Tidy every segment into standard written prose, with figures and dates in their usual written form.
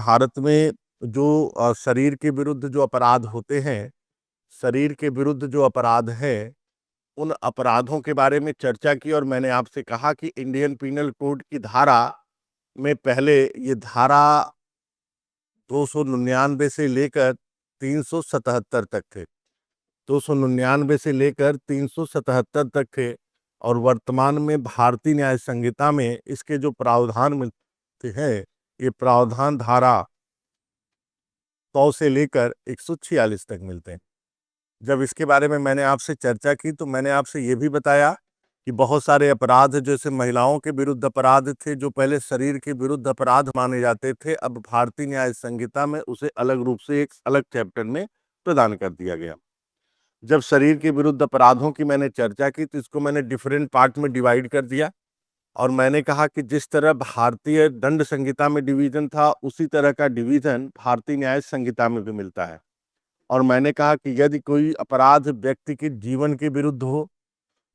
भारत में जो शरीर के विरुद्ध जो अपराध होते हैं, शरीर के विरुद्ध जो अपराध हैं, उन अपराधों के बारे में चर्चा की और मैंने आपसे कहा कि इंडियन पीनल कोड की धारा में पहले ये धारा 299 से लेकर 377 तक थे। 299 से लेकर 377 तक थे और वर्तमान में भारतीय न्याय संहिता में इसके जो प्रावधान मिलते हैं, ये प्रावधान धारा 100 से लेकर 146 तक मिलते हैं। जब इसके बारे में मैंने आपसे चर्चा की तो मैंने आपसे ये भी बताया कि बहुत सारे अपराध जैसे महिलाओं के विरुद्ध अपराध थे, जो पहले शरीर के विरुद्ध अपराध माने जाते थे, अब भारतीय न्याय संहिता में उसे अलग रूप से एक अलग चैप्टर में प्रदान कर दिया गया। जब शरीर के विरुद्ध अपराधों की मैंने चर्चा की तो इसको मैंने डिफरेंट पार्ट में डिवाइड कर दिया और मैंने कहा कि जिस तरह भारतीय दंड संहिता में डिवीजन था, उसी तरह का डिवीजन भारतीय न्याय संहिता में भी मिलता है। और मैंने कहा कि यदि कोई अपराध व्यक्ति के जीवन के विरुद्ध हो,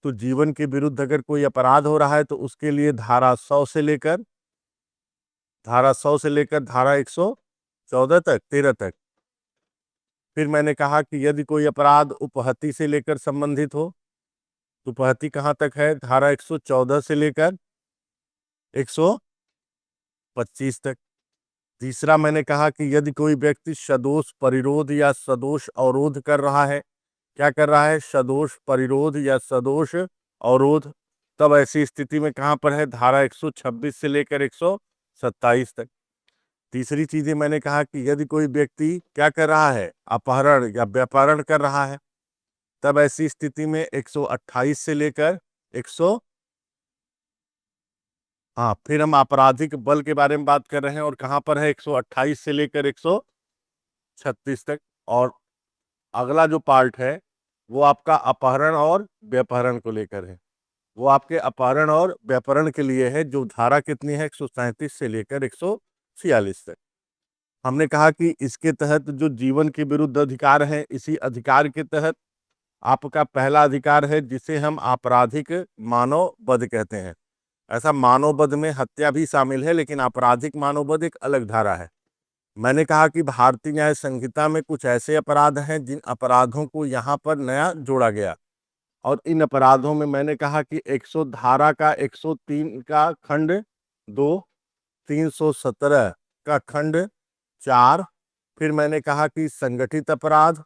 तो जीवन के विरुद्ध अगर कोई अपराध हो रहा है तो उसके लिए धारा 100 से लेकर धारा 114 तक 13 तक। फिर मैंने कहा कि यदि कोई अपराध उपहति से लेकर संबंधित हो, तो उपहति कहाँ तक है? धारा 114 से लेकर 125 तक। तीसरा मैंने कहा कि यदि कोई व्यक्ति सदोष परिरोध या सदोष अवरोध कर रहा है, क्या कर रहा है? सदोष परिरोध या सदोष अवरोध, तब ऐसी स्थिति में कहां पर है? धारा 126 से लेकर 127 तक। तीसरी चीजें मैंने कहा कि यदि कोई व्यक्ति क्या कर रहा है? अपहरण या व्यापारण कर रहा है, तब ऐसी स्थिति में 128 से लेकर 100। हाँ, फिर हम आपराधिक बल के बारे में बात कर रहे हैं और कहां पर है? 128 से लेकर 136 तक। और अगला जो पार्ट है वो आपका अपहरण और व्यापहरण को लेकर है। वो आपके अपहरण और व्यापहरण के लिए है, जो धारा कितनी है? 137 से लेकर 146 तक। हमने कहा कि इसके तहत जो जीवन के विरुद्ध अधिकार है, इसी अधिकार के तहत आपका पहला अधिकार है जिसे हम आपराधिक मानव वध कहते हैं। ऐसा मानव वध में हत्या भी शामिल है, लेकिन आपराधिक मानव वध एक अलग धारा है। मैंने कहा कि भारतीय न्याय संहिता में कुछ ऐसे अपराध हैं जिन अपराधों को यहाँ पर नया जोड़ा गया, और इन अपराधों में मैंने कहा कि 100 धारा का 103 का खंड 2, 317 का खंड 4, फिर मैंने कहा कि संगठित अपराध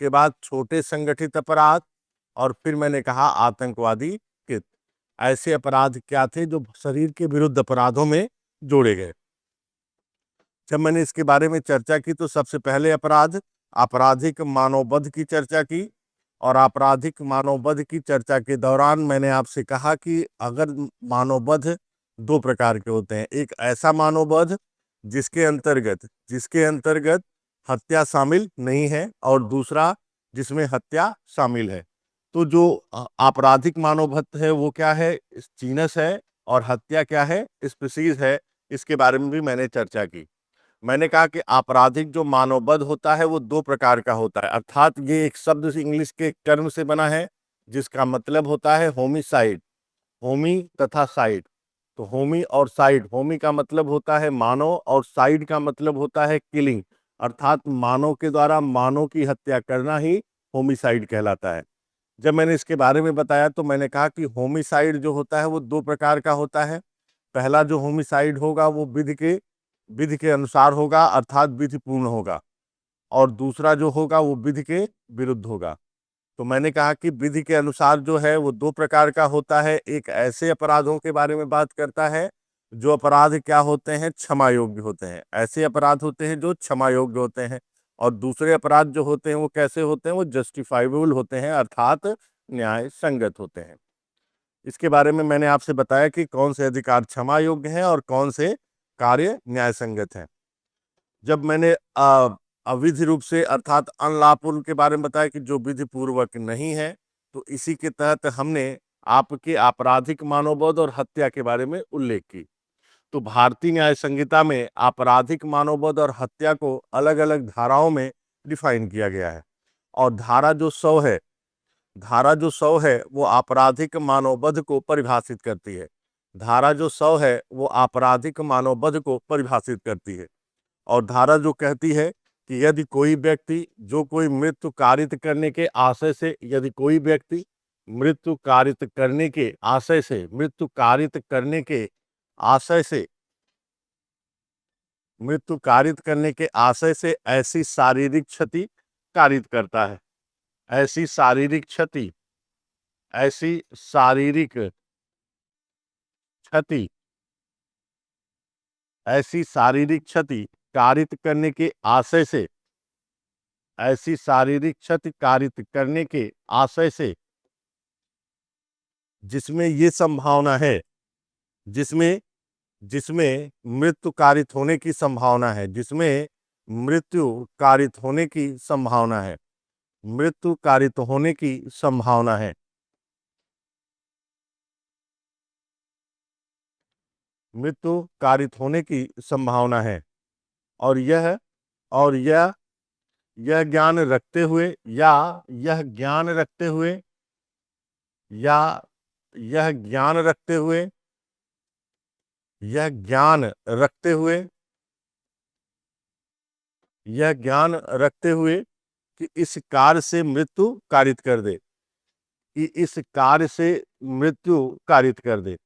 के बाद छोटे संगठित अपराध, और फिर मैंने कहा आतंकवादी कृत्य। ऐसे अपराध क्या थे जो शरीर के विरुद्ध अपराधों में जोड़े गए। जब मैंने इसके बारे में चर्चा की तो सबसे पहले अपराध आपराधिक मानववध की चर्चा की, और आपराधिक मानववध की चर्चा के दौरान मैंने आपसे कहा कि अगर मानववध दो प्रकार के होते हैं, एक ऐसा मानववध जिसके अंतर्गत हत्या शामिल नहीं है, और दूसरा जिसमें हत्या शामिल है। तो जो आपराधिक मानववध है वो क्या है? जीनस है, और हत्या क्या है? स्पीशीज है। इसके बारे में भी मैंने चर्चा की। मैंने कहा कि आपराधिक जो मानववध होता है वो दो प्रकार का होता है, अर्थात ये एक शब्द से इंग्लिश के टर्म से बना है जिसका मतलब होता है होमिसाइड, होमी तथा साइड। तो होमी और साइड, होमी का मतलब होता है मानव और साइड का मतलब होता है किलिंग, अर्थात मानव के द्वारा मानव की हत्या करना ही होमिसाइड कहलाता है। जब मैंने इसके बारे में बताया तो मैंने कहा कि होमिसाइड जो होता है वो दो प्रकार का होता है। पहला जो होमिसाइड होगा वो विधि के अनुसार होगा, अर्थात विधिपूर्ण होगा, और दूसरा जो होगा वो विधि के विरुद्ध होगा। तो मैंने कहा कि विधि के अनुसार जो है वो दो प्रकार का होता है। एक ऐसे अपराधों के बारे में बात करता है जो अपराध क्या होते हैं? क्षमा योग्य होते हैं। ऐसे अपराध होते हैं जो क्षमा योग्य होते हैं, और दूसरे अपराध जो होते हैं वो कैसे होते हैं? वो जस्टिफाइबल होते हैं, अर्थात न्याय संगत होते हैं। इसके बारे में मैंने आपसे बताया कि कौन से अधिकार क्षमा योग्य हैं और कौन से कार्य न्याय संगत हैं। जब मैंने अविधि रूप से अर्थात अनलॉफुल के बारे में बताया कि जो विधि पूर्वक नहीं है, तो इसी के तहत हमने आपके आपराधिक मानववध और हत्या के बारे में उल्लेख की। तो भारतीय न्याय संहिता में आपराधिक मानववध और हत्या को अलग अलग धाराओं में डिफाइन किया गया है, और धारा जो 100 है वो आपराधिक मानववध को परिभाषित करती है, धारा जो 100 है वो आपराधिक मानववध को परिभाषित करती है, और धारा जो कहती है कि यदि कोई व्यक्ति जो कोई मृत्यु कारित करने के आशय से, यदि कोई व्यक्ति मृत्यु कारित करने के आशय से, मृत्यु कारित करने के आशय से, मृत्यु कारित करने के आशय से ऐसी शारीरिक क्षति कारित करता है, ऐसी शारीरिक क्षति, ऐसी शारीरिक क्षति, ऐसी शारीरिक क्षति कारित करने के आशय से, ऐसी शारीरिक क्षति कारित करने के आशय से, जिसमें ये संभावना है, जिसमें जिसमें मृत्यु कारित होने की संभावना है, जिसमें मृत्यु कारित होने की संभावना है, मृत्यु कारित होने की संभावना है, मृत्यु कारित होने की संभावना है। और यह ज्ञान रखते हुए, या यह ज्ञान रखते हुए, या यह ज्ञान रखते हुए, यह ज्ञान रखते हुए, यह ज्ञान रखते हुए कि इस कार्य से मृत्यु कारित कर दे, कि इस कार्य से मृत्यु कारित कर दे,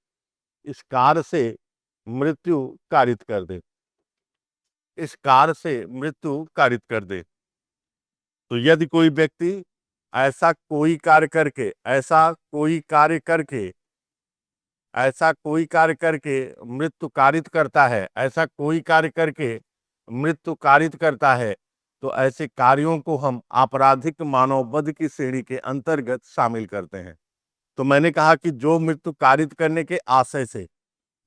इस कार्य से मृत्यु कारित कर दे, इस कार्य से मृत्यु कारित कर दे। तो यदि कोई व्यक्ति ऐसा कोई कार्य करके, ऐसा कोई कार्य करके, ऐसा कोई कार्य करके मृत्यु कारित करता है, ऐसा कोई कार्य करके मृत्यु कारित करता है, तो ऐसे कार्यों को हम आपराधिक मानववध की श्रेणी के अंतर्गत शामिल करते हैं। तो मैंने कहा कि जो मृत्यु कारित करने के आशय से,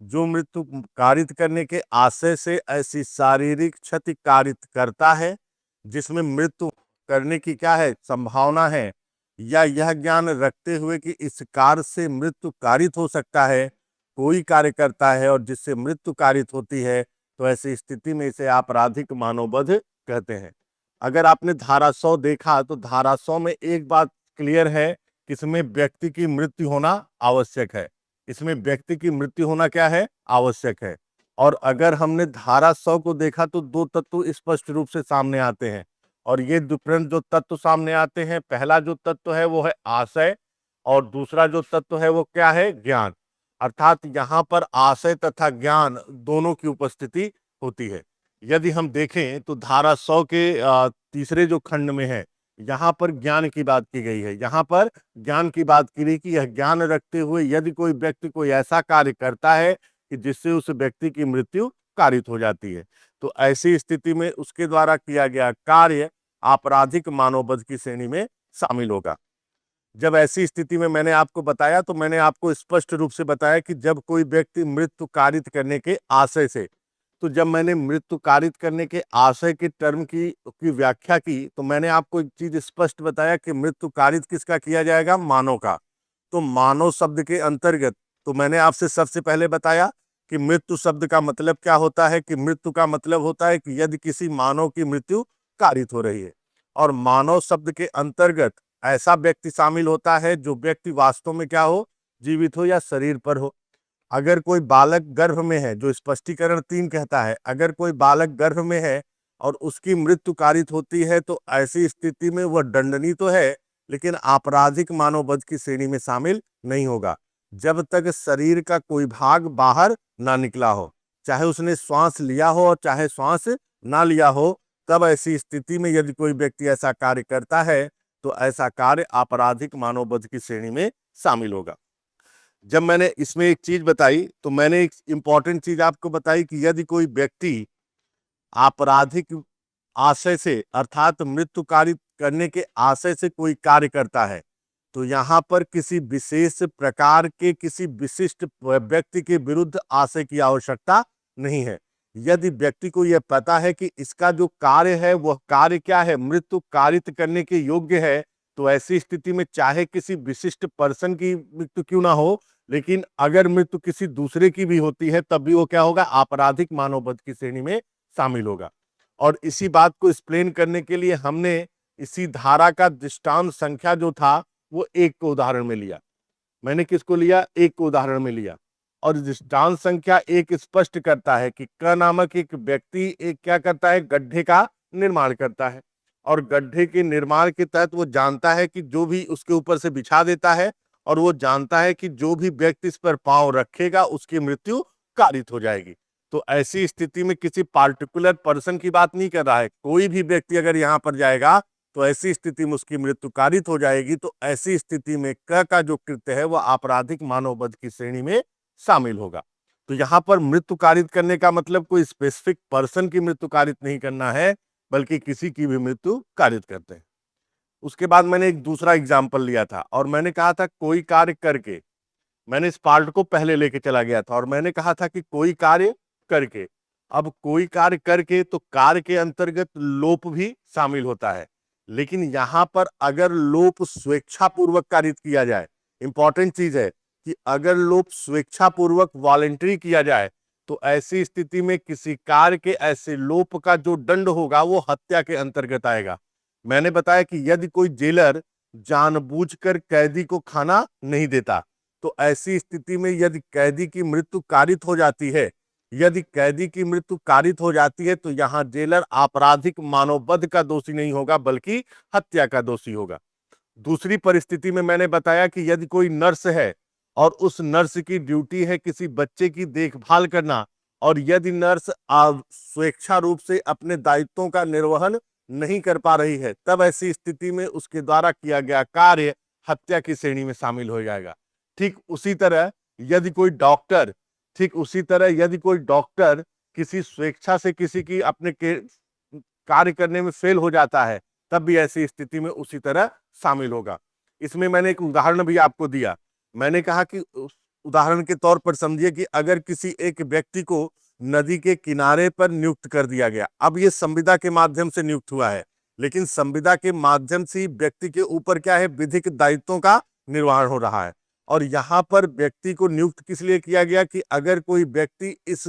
जो मृत्यु कारित करने के आशय से ऐसी शारीरिक क्षति कारित करता है जिसमें मृत्यु करने की क्या है, संभावना है, या यह ज्ञान रखते हुए कि इस कार्य से मृत्यु कारित हो सकता है, कोई कार्य करता है और जिससे मृत्यु कारित होती है, तो ऐसी स्थिति में इसे आपराधिक मानववध कहते हैं। अगर आपने धारा 100 देखा तो धारा 100 में एक बात क्लियर है कि इसमें व्यक्ति की मृत्यु होना आवश्यक है, इसमें व्यक्ति की मृत्यु होना क्या है, आवश्यक है। और अगर हमने धारा 100 को देखा तो दो तत्व स्पष्ट रूप से सामने आते हैं, और ये डिफरेंट जो तत्व सामने आते हैं, पहला जो तत्व है वो है आशय, और दूसरा जो तत्व है वो क्या है, ज्ञान। अर्थात यहाँ पर आशय तथा ज्ञान दोनों की उपस्थिति होती है। यदि हम देखें तो धारा 100 के तीसरे जो खंड में है, यहाँ पर ज्ञान की बात की गई है, यहाँ पर ज्ञान की बात की गई कि यह ज्ञान रखते हुए यदि कोई व्यक्ति कोई ऐसा कार्य करता है कि जिससे उस व्यक्ति की मृत्यु कारित हो जाती है, तो ऐसी स्थिति में उसके द्वारा किया गया कार्य आपराधिक मानववध की श्रेणी में शामिल होगा। जब ऐसी स्थिति में मैंने आपको बताया, तो मैंने आपको स्पष्ट रूप से बताया कि जब कोई व्यक्ति मृत्यु कारित करने के आशय से, तो जब मैंने मृत्यु कारित करने के आशय के टर्म की व्याख्या की, तो मैंने आपको एक चीज स्पष्ट बताया कि मृत्यु कारित किसका किया जाएगा, मानव का। तो मानव शब्द के अंतर्गत तो मैंने आपसे सबसे पहले बताया कि मृत्यु शब्द का मतलब क्या होता है, कि मृत्यु का मतलब होता है कि यदि किसी मानव की मृत्यु कारित हो रही है, और मानव शब्द के अंतर्गत ऐसा व्यक्ति शामिल होता है जो व्यक्ति वास्तव में क्या हो, जीवित हो या शरीर पर हो। अगर कोई बालक गर्भ में है, जो स्पष्टीकरण 3 कहता है, अगर कोई बालक गर्भ में है और उसकी मृत्यु कारित होती है, तो ऐसी स्थिति में वह दंडनीय तो है, लेकिन आपराधिक मानववध की श्रेणी में शामिल नहीं होगा जब तक शरीर का कोई भाग बाहर ना निकला हो, चाहे उसने श्वास लिया हो और चाहे श्वास ना लिया हो। तब ऐसी स्थिति में यदि कोई व्यक्ति ऐसा कार्य करता है, तो ऐसा कार्य आपराधिक मानववध की श्रेणी में शामिल होगा। जब मैंने इसमें एक चीज बताई, तो मैंने एक इंपॉर्टेंट चीज आपको बताई कि यदि कोई व्यक्ति आपराधिक आशय से, अर्थात मृत्यु कारित करने के आशय से कोई कार्य करता है, तो यहाँ पर किसी विशेष प्रकार के किसी विशिष्ट व्यक्ति के विरुद्ध आशय की आवश्यकता नहीं है। यदि व्यक्ति को यह पता है कि इसका जो कार्य है वह कार्य क्या है, मृत्यु कारित करने के योग्य है, तो ऐसी स्थिति में चाहे किसी विशिष्ट पर्सन की मृत्यु क्यों ना हो, लेकिन अगर मृत्यु किसी दूसरे की भी होती है, तब भी वो क्या होगा, आपराधिक मानववध की श्रेणी में शामिल होगा। और इसी बात को एक्सप्लेन करने के लिए हमने इसी धारा का दृष्टांत संख्या जो था वो 1 को उदाहरण में लिया। मैंने किसको लिया, 1 को उदाहरण में लिया। और दृष्टांत संख्या 1 स्पष्ट करता है कि क नामक एक व्यक्ति एक क्या करता है, गड्ढे का निर्माण करता है, और गड्ढे के निर्माण के तहत वो जानता है कि जो भी उसके ऊपर से बिछा देता है, और वो जानता है कि जो भी व्यक्ति इस पर पांव रखेगा उसकी मृत्यु कारित हो जाएगी। तो ऐसी स्थिति में किसी पार्टिकुलर पर्सन की बात नहीं कर रहा है, कोई भी व्यक्ति अगर यहाँ पर जाएगा तो ऐसी स्थिति में उसकी मृत्यु कारित हो जाएगी। तो ऐसी स्थिति में क का जो कृत्य है वह आपराधिक मानववध की श्रेणी में शामिल होगा। तो यहाँ पर मृत्यु कारित करने का मतलब कोई स्पेसिफिक पर्सन की मृत्यु कारित नहीं करना है, बल्कि किसी की भी मृत्यु कारित करते हैं। उसके बाद मैंने एक दूसरा एग्जाम्पल लिया था और मैंने कहा था कोई कार्य करके, मैंने इस पार्ट को पहले लेके चला गया था और मैंने कहा था कि कोई कार्य करके। अब कोई कार्य करके तो कार्य के अंतर्गत लोप भी शामिल होता है, लेकिन यहां पर अगर लोप स्वेच्छापूर्वक कारित किया जाए, इंपॉर्टेंट चीज है कि अगर लोप स्वेच्छापूर्वक वॉलेंटरी किया जाए तो ऐसी स्थिति में किसी कार्य के ऐसे लोप का जो दंड होगा वो हत्या के अंतर्गत आएगा। मैंने बताया कि यदि कोई जेलर जानबूझकर कैदी को खाना नहीं देता तो ऐसी स्थिति में यदि कैदी की मृत्यु कारित हो जाती है, यदि कैदी की मृत्यु कारित हो जाती है तो यहां जेलर आपराधिक मानववध का दोषी नहीं होगा बल्कि हत्या का दोषी होगा। दूसरी परिस्थिति में मैंने बताया कि यदि कोई नर्स है और उस नर्स की ड्यूटी है किसी बच्चे की देखभाल करना, और यदि नर्स स्वेच्छा रूप से अपने दायित्वों का निर्वहन नहीं कर पा रही है, तब ऐसी स्थिति में उसके द्वारा किया गया कार्य हत्या की श्रेणी में शामिल हो जाएगा। ठीक उसी तरह यदि कोई डॉक्टर किसी स्वेच्छा से किसी की अपने कार्य करने में फेल हो जाता है, तब भी ऐसी स्थिति में उसी तरह शामिल होगा। इसमें मैंने एक उदाहरण भी आपको दिया। मैंने कहा कि उदाहरण के तौर पर समझिए कि अगर किसी एक व्यक्ति को नदी के किनारे पर नियुक्त कर दिया गया, अब ये संविदा के माध्यम से नियुक्त हुआ है, लेकिन संविदा के माध्यम से व्यक्ति के ऊपर क्या है, विधिक दायित्वों का निर्वहन हो रहा है। और यहाँ पर व्यक्ति को नियुक्त किस लिए किया गया कि अगर कोई व्यक्ति इस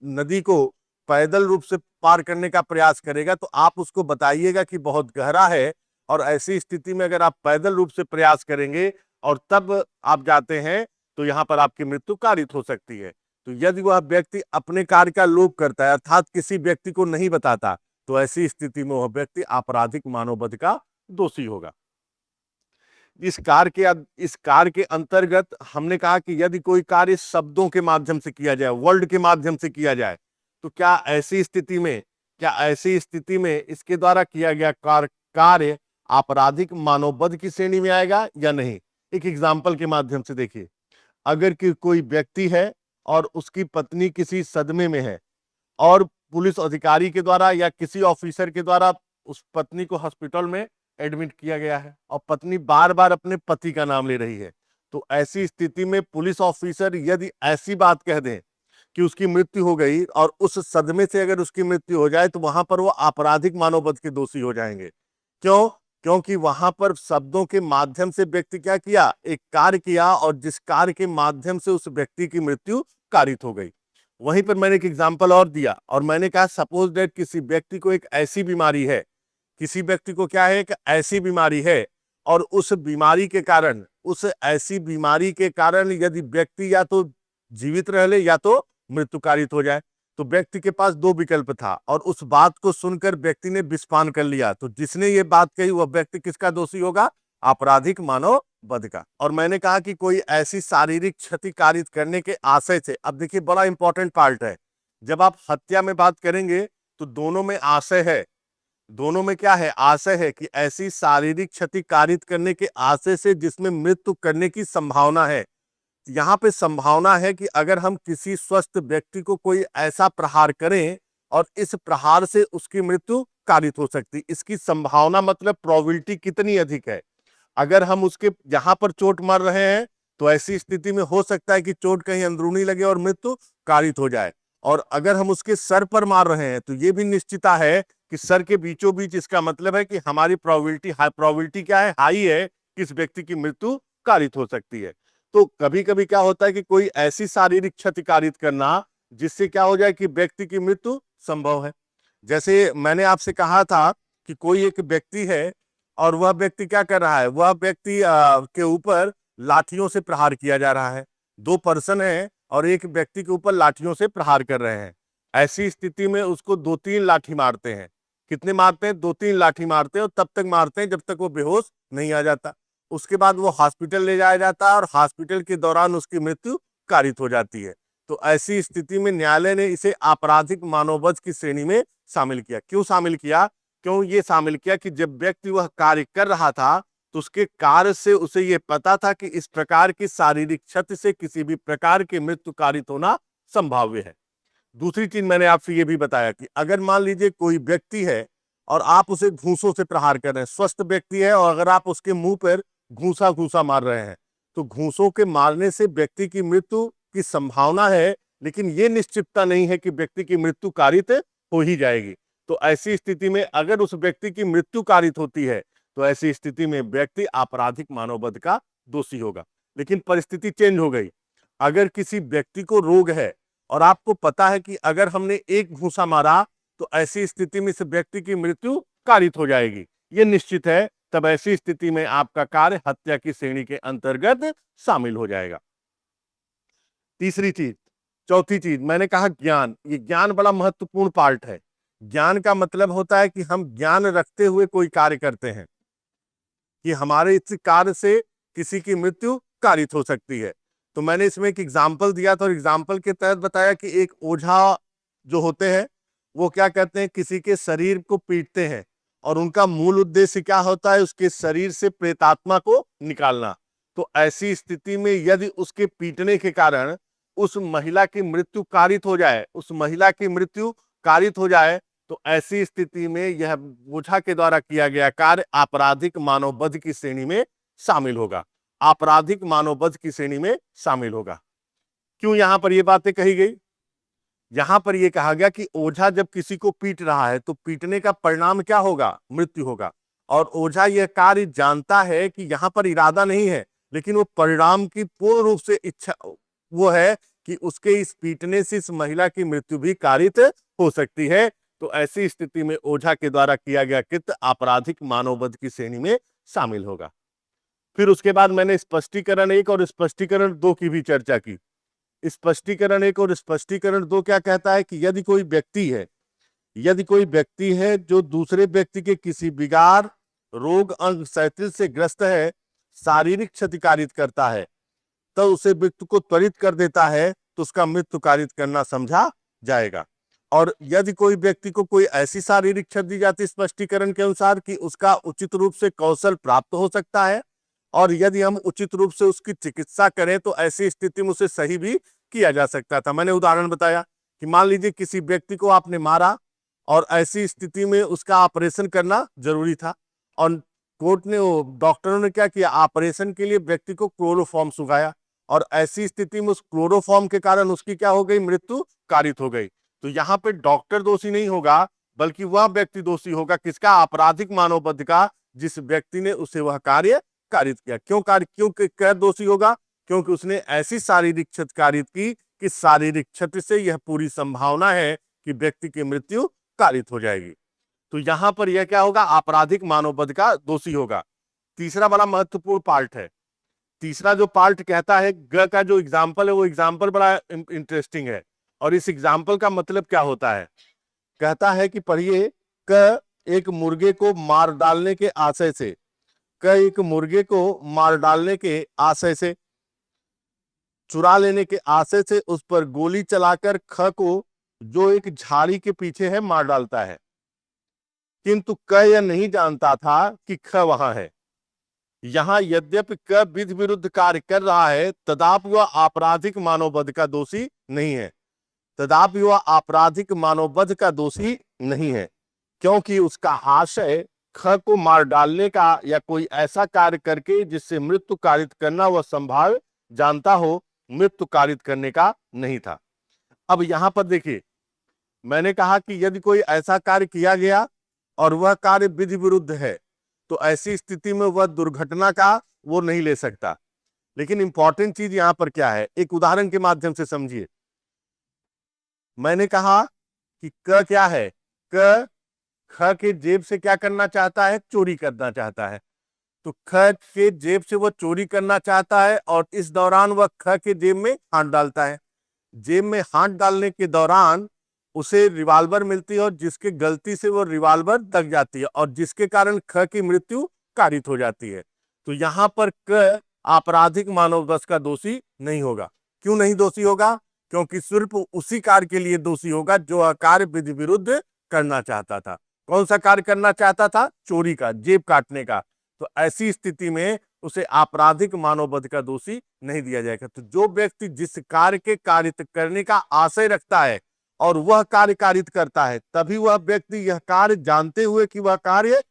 नदी को पैदल रूप से पार करने का प्रयास करेगा तो आप उसको बताइएगा कि बहुत गहरा है, और ऐसी स्थिति में अगर आप पैदल रूप से प्रयास करेंगे और तब आप जाते हैं तो यहाँ पर आपकी मृत्यु कारित हो सकती है। तो यदि वह व्यक्ति अपने कार्य का लोप करता है अर्थात किसी व्यक्ति को नहीं बताता, तो ऐसी स्थिति में वह व्यक्ति आपराधिक मानववध का दोषी होगा। इस कार्य के अंतर्गत हमने कहा कि यदि कोई कार्य शब्दों के माध्यम से किया जाए, वर्ड के माध्यम से किया जाए, तो क्या ऐसी स्थिति में इसके द्वारा किया गया कार्य आपराधिक मानववध की श्रेणी में आएगा या नहीं। एक एग्जाम्पल के माध्यम से देखिए, अगर कोई व्यक्ति है और उसकी पत्नी किसी सदमे में है और पुलिस अधिकारी के द्वारा या किसी ऑफिसर के द्वारा उस पत्नी को हॉस्पिटल में एडमिट किया गया है और पत्नी बार बार अपने पति का नाम ले रही है, तो ऐसी स्थिति में पुलिस ऑफिसर यदि ऐसी बात कह दें कि उसकी मृत्यु हो गई और उस सदमे से अगर उसकी मृत्यु हो जाए तो वहां पर वो आपराधिक मानववध के दोषी हो जाएंगे। क्यों? क्योंकि वहां पर शब्दों के माध्यम से व्यक्ति क्या किया, एक कार्य किया, और जिस कार्य के माध्यम से उस व्यक्ति की मृत्यु कारित हो गई। वहीं पर मैंने एक एग्जाम्पल और दिया और मैंने कहा सपोज दैट किसी व्यक्ति को एक ऐसी बीमारी है, किसी व्यक्ति को क्या है, एक ऐसी बीमारी है, और उस ऐसी बीमारी के कारण यदि व्यक्ति या तो जीवित रह ले या तो मृत्यु कारित हो जाए, तो व्यक्ति के पास दो विकल्प था और उस बात को सुनकर व्यक्ति ने विषपान कर लिया, तो जिसने ये बात कही वह व्यक्ति किसका दोषी होगा, आपराधिक मानववध का। और मैंने कहा कि कोई ऐसी शारीरिक क्षति कारित करने के आशय से, अब देखिए बड़ा इंपॉर्टेंट पार्ट है, जब आप हत्या में बात करेंगे तो दोनों में आशय है, दोनों में क्या है, आशय है कि ऐसी शारीरिक क्षति कारित करने के आशय से जिसमें मृत्यु करने की संभावना है। यहाँ पे संभावना है कि अगर हम किसी स्वस्थ व्यक्ति को कोई ऐसा प्रहार करें और इस प्रहार से उसकी मृत्यु कारित हो सकती, इसकी संभावना मतलब प्रोबेबिलिटी कितनी अधिक है। अगर हम उसके यहाँ पर चोट मार रहे हैं तो ऐसी स्थिति में हो सकता है कि चोट कहीं अंदरूनी लगे और मृत्यु कारित हो जाए, और अगर हम उसके सर पर मार रहे हैं तो ये भी निश्चिता है कि सर के बीचों बीच, इसका मतलब है कि हमारी प्रोबेबिलिटी क्या है, हाई है कि इस व्यक्ति की मृत्यु कारित हो सकती है। तो कभी कभी क्या होता है कि कोई ऐसी शारीरिक क्षति कारित करना जिससे क्या हो जाए कि व्यक्ति की मृत्यु संभव है। जैसे मैंने आपसे कहा था कि कोई एक व्यक्ति है और वह व्यक्ति क्या कर रहा है, वह व्यक्ति के ऊपर लाठियों से प्रहार किया जा रहा है, दो पर्सन है और एक व्यक्ति के ऊपर लाठियों से प्रहार कर रहे हैं। ऐसी स्थिति में उसको 2-3 लाठी मारते हैं। कितने मारते हैं? 2-3 लाठी मारते हैं और तब तक मारते हैं जब तक वो बेहोश नहीं आ जाता। उसके बाद वो हॉस्पिटल ले जाया जाता है और हॉस्पिटल के दौरान उसकी मृत्यु कारित हो जाती है। तो ऐसी स्थिति में न्यायालय ने इसे आपराधिक मानववध की श्रेणी में शामिल किया। क्यों शामिल किया? क्यों ये शामिल किया कि जब व्यक्ति वह कार्य कर रहा था तो उसके कार्य से उसे ये पता था कि इस प्रकार की शारीरिक क्षति से किसी भी प्रकार की मृत्यु कारित होना संभाव्य है। दूसरी चीज मैंने आपसे ये भी बताया कि अगर मान लीजिए कोई व्यक्ति है और आप उसे घूंसों से प्रहार कर रहे हैं, स्वस्थ व्यक्ति है और अगर आप उसके मुंह पर घूंसा घूंसा मार रहे हैं, तो घूंसों के मारने से व्यक्ति की मृत्यु की संभावना है, लेकिन ये निश्चितता नहीं है कि व्यक्ति की मृत्यु कारित हो ही जाएगी। तो ऐसी स्थिति में अगर उस व्यक्ति की मृत्यु कारित होती है तो ऐसी स्थिति में व्यक्ति आपराधिक मानववध का दोषी होगा। लेकिन परिस्थिति चेंज हो गई। अगर किसी व्यक्ति को रोग है और आपको पता है कि अगर हमने एक घूंसा मारा तो ऐसी स्थिति में इस व्यक्ति की मृत्यु कारित हो जाएगी, ये निश्चित है, तब ऐसी स्थिति में आपका कार्य हत्या की श्रेणी के अंतर्गत शामिल हो जाएगा। तीसरी चीज, चौथी चीज मैंने कहा ज्ञान। ये ज्ञान बड़ा महत्वपूर्ण पार्ट है। ज्ञान का मतलब होता है कि हम ज्ञान रखते हुए कोई कार्य करते हैं कि हमारे इस कार्य से किसी की मृत्यु कारित हो सकती है। तो मैंने इसमें एक एग्जाम्पल दिया था और एग्जाम्पल के तहत बताया कि एक ओझा जो होते हैं वो क्या कहते हैं, किसी के शरीर को पीटते हैं और उनका मूल उद्देश्य क्या होता है, उसके शरीर से प्रेतात्मा को निकालना। तो ऐसी स्थिति में यदि उसके पीटने के कारण उस महिला की मृत्यु कारित हो जाए, उस महिला की मृत्यु कारित हो जाए, तो ऐसी स्थिति में यह ओझा के द्वारा किया गया कार्य आपराधिक मानववध की श्रेणी में शामिल होगा। आपराधिक मानववध की श्रेणी में शामिल होगा। क्यों यहां पर यह बातें कही गई? यहां पर यह कहा गया कि ओझा जब किसी को पीट रहा है तो पीटने का परिणाम क्या होगा? मृत्यु होगा। और ओझा यह कार्य जानता है कि यहां पर इरादा नहीं है, लेकिन वो परिणाम की पूर्ण रूप से इच्छा वो है कि उसके इस पीटने से इस महिला की मृत्यु भी कारित हो सकती है। तो ऐसी स्थिति में ओझा के द्वारा किया गया कृत्य आपराधिक मानववध की श्रेणी में शामिल होगा। फिर उसके बाद मैंने स्पष्टीकरण 1 और स्पष्टीकरण 2 की भी चर्चा की। स्पष्टीकरण 1 और स्पष्टीकरण 2 क्या कहता है कि यदि कोई व्यक्ति है जो दूसरे व्यक्ति के किसी विकार, रोग, अंग शैथिल से ग्रस्त है, शारीरिक क्षति कारित करता है, तो उसे मृत्यु को त्वरित कर देता है, तो उसका मृत्यु कारित करना समझा जाएगा। और यदि कोई व्यक्ति को कोई ऐसी शारीरिक क्षति दी जाती स्पष्टीकरण के अनुसार कि उसका उचित रूप से कौशल प्राप्त हो सकता है और यदि हम उचित रूप से उसकी चिकित्सा करें तो ऐसी स्थिति में उसे सही भी किया जा सकता था। मैंने उदाहरण बताया कि मान लीजिए किसी व्यक्ति को आपने मारा और ऐसी स्थिति में उसका ऑपरेशन करना जरूरी था और कोर्ट ने, डॉक्टरों ने क्या किया, ऑपरेशन के लिए व्यक्ति को क्लोरोफॉर्म सुखाया और ऐसी स्थिति में उस क्लोरोफॉर्म के कारण उसकी क्या हो गई? मृत्यु कारित हो गई। तो यहाँ पे डॉक्टर दोषी नहीं होगा, बल्कि वह व्यक्ति दोषी होगा किसका? आपराधिक मानववध का, जिस व्यक्ति ने उसे वह कार्य कारित किया। क्यों दोषी होगा? क्योंकि उसने ऐसी शारीरिक क्षति कारित की कि शारीरिक क्षति से यह पूरी संभावना है कि व्यक्ति की मृत्यु कारित हो जाएगी। तो यहां पर यह क्या होगा? आपराधिक मानववध का दोषी होगा। तीसरा बड़ा महत्वपूर्ण पार्ट है। तीसरा जो पार्ट कहता है, ग का जो एग्जाम्पल है वो एग्जाम्पल बड़ा इंटरेस्टिंग है। और इस एग्जाम्पल का मतलब क्या होता है? कहता है कि पढ़िए, क एक मुर्गे को मार डालने के आशय से, एक मुर्गे को मार डालने के आशय से, चुरा लेने के आशय से उस पर गोली चलाकर ख को, जो एक झाड़ी के पीछे है, मार डालता है, किंतु क यह नहीं जानता था कि ख वहां है। यहां यद्यपि क विधि विरुद्ध कार्य कर रहा है, तदापि वह आपराधिक मानववध का दोषी नहीं है। तदापि वह आपराधिक मानववध का दोषी नहीं है, क्योंकि उसका आशय ख को मार डालने का या कोई ऐसा कार्य करके जिससे मृत्यु कारित करना वह संभाव्य जानता हो, मृत्यु कारित करने का नहीं था। अब यहां पर देखिए, मैंने कहा कि यदि कोई ऐसा कार्य किया गया और वह कार्य विधि विरुद्ध है, तो ऐसी स्थिति में वह दुर्घटना का वो नहीं ले सकता। लेकिन इंपॉर्टेंट चीज यहां पर क्या है, एक उदाहरण के माध्यम से समझिए। मैंने कहा कि क क्या है? क ख के जेब से क्या करना चाहता है? चोरी करना चाहता है। तो ख के जेब से वह चोरी करना चाहता है और इस दौरान वह ख के जेब में हाथ डालता है। जेब में हाथ डालने के दौरान उसे रिवाल्वर मिलती है और जिसके गलती से वो रिवाल्वर दग जाती है और जिसके कारण ख की मृत्यु कारित हो जाती है। तो यहां पर क आपराधिक मानववश का दोषी नहीं होगा। क्यों नहीं दोषी होगा? क्योंकि सिर्फ उसी कार्य के लिए दोषी होगा जो वह कार्य विधि विरुद्ध करना चाहता था। कौन सा कार्य करना चाहता था? चोरी का, जेब काटने का। तो ऐसी स्थिति में उसे आपराधिक मानववध का दोषी नहीं दिया जाएगा। तो जो व्यक्ति जिस कार्य के कारित करने का आशय रखता है और वह कार्य कारित करता है, तभी वह व्यक्ति यह कार्य जानते हुए कि वह कार्य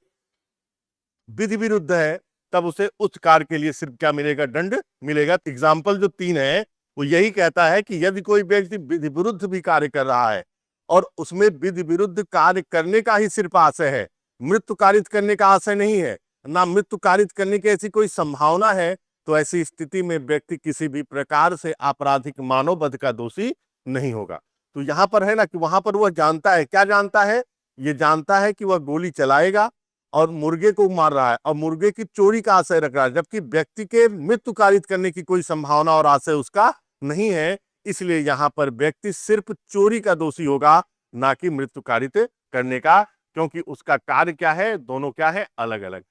विधि विरुद्ध है, तब उसे उस कार्य के लिए सिर्फ क्या मिलेगा? दंड मिलेगा। एग्जाम्पल जो 3 है वो यही कहता है कि यदि कोई व्यक्ति विधि विरुद्ध भी कार्य कर रहा है और उसमें विधि विरुद्ध कार्य करने का ही सिर्फ आशय है, मृत्यु कारित करने का आशय नहीं है, ना मृत्यु कारित करने की ऐसी कोई संभावना है, तो ऐसी स्थिति में व्यक्ति किसी भी प्रकार से आपराधिक मानववध का दोषी नहीं होगा। तो यहां पर है ना कि वहां पर वह जानता है, क्या जानता है? ये जानता है कि वह गोली चलाएगा और मुर्गे को मार रहा है और मुर्गे की चोरी का आशय रख रहा है, जबकि व्यक्ति के मृत्यु कारित करने की कोई संभावना और आशय उसका नहीं है। इसलिए यहां पर व्यक्ति सिर्फ चोरी का दोषी होगा, ना कि मृत्यु कारित करने का, क्योंकि उसका कार्य क्या है? दोनों क्या है? अलग अलग।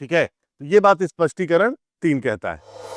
ठीक है, तो ये बात स्पष्टीकरण 3 कहता है।